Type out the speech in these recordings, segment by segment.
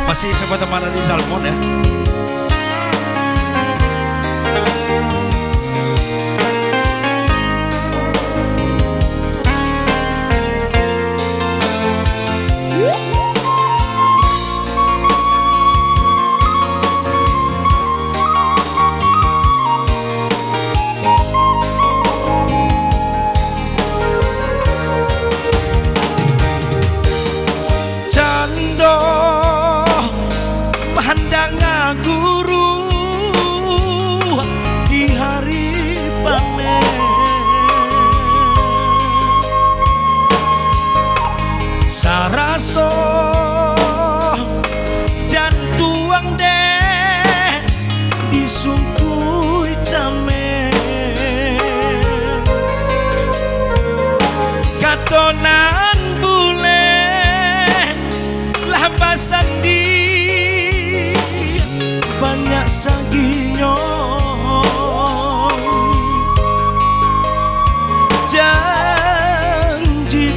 Masih sama teman di Salmon ya. Pandang guru di hari panen, saraso jantuang deh disungkui camen, katonan bule lah pasang di banyak saginyo janji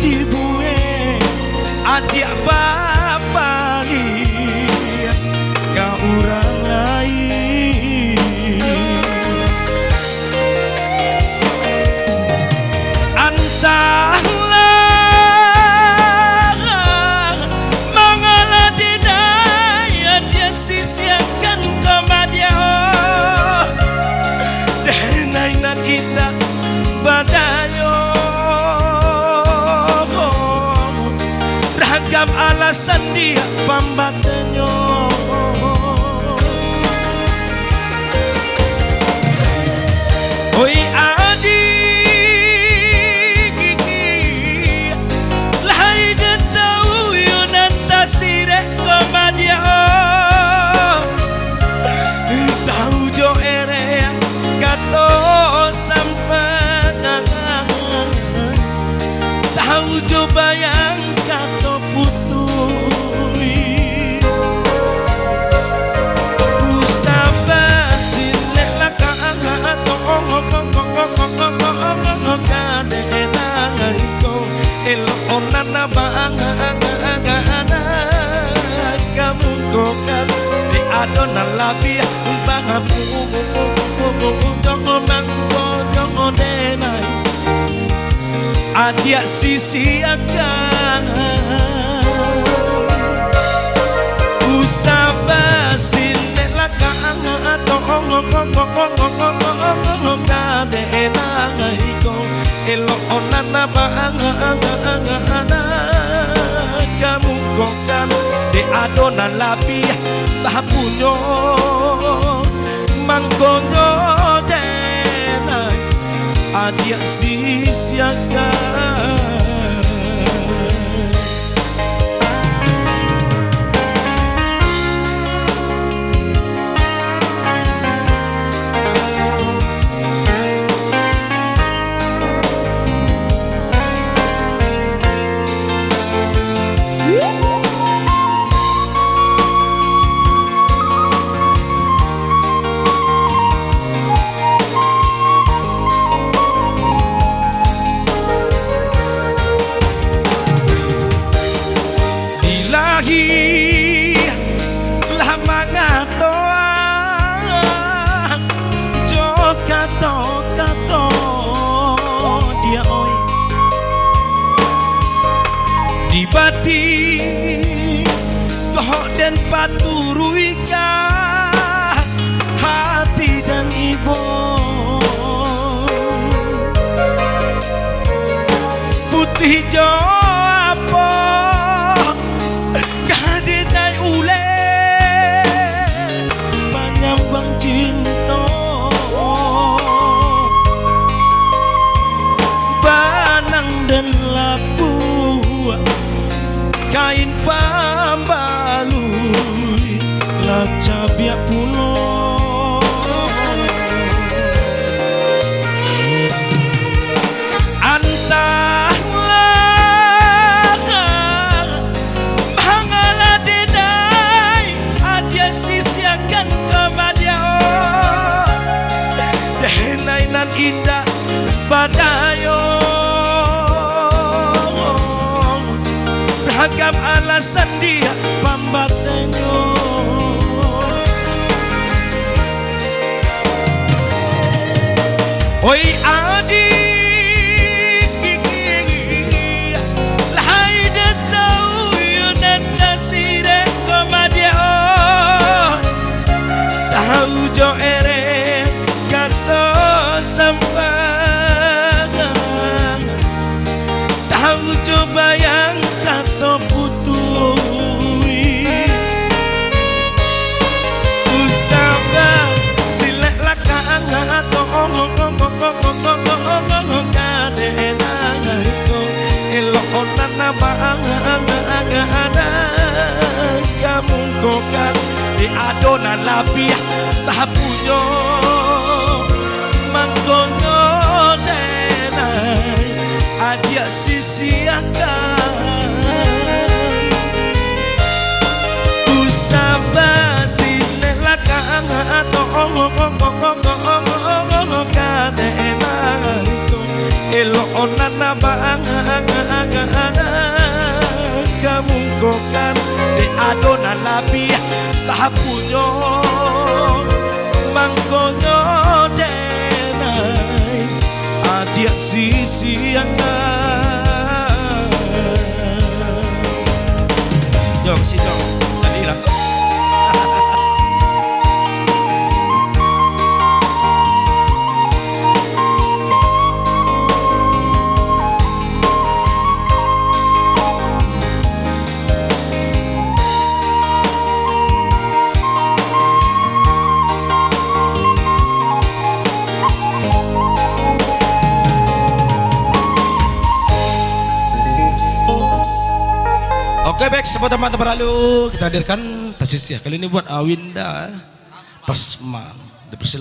dibuwe adik bapak ni ka urang lain antahlah mengalah dinaya dia sisiakan kita badayo ragam alasan dia pambatanyo oi adik lahai dan tahu yun antasire komadia tahu jo ere kato tahu coba yang kata putui usah silek lakaan atau kadena iko elonan abang kamu kokan di adonan labi bangamu jangan denai adia sisi akan usah basin lakaan atau kadena iko elonan abang kamu kokan de adonan labi bapunyo mangkonyo denai adia sisiakan lah mangatoa kato dia oi dibati goh dan paturuika hati dan ibu putih jo cinta banang dan lapu kain pambalui laca biak pulo indah badayo beragam alasan dia pambatanyo labi tapunyo mangkono denai adia sisiakan usaba sinelakang atong kadenai elona na kamungkokan de adonan labi tapunyo mangkonyo denai adia sisiakan jong si jong tadi lah Oke baik, semua teman-teman lalu kita hadirkan tasis ya. Kali ini buat Awinda Tasman. Dipersilakan.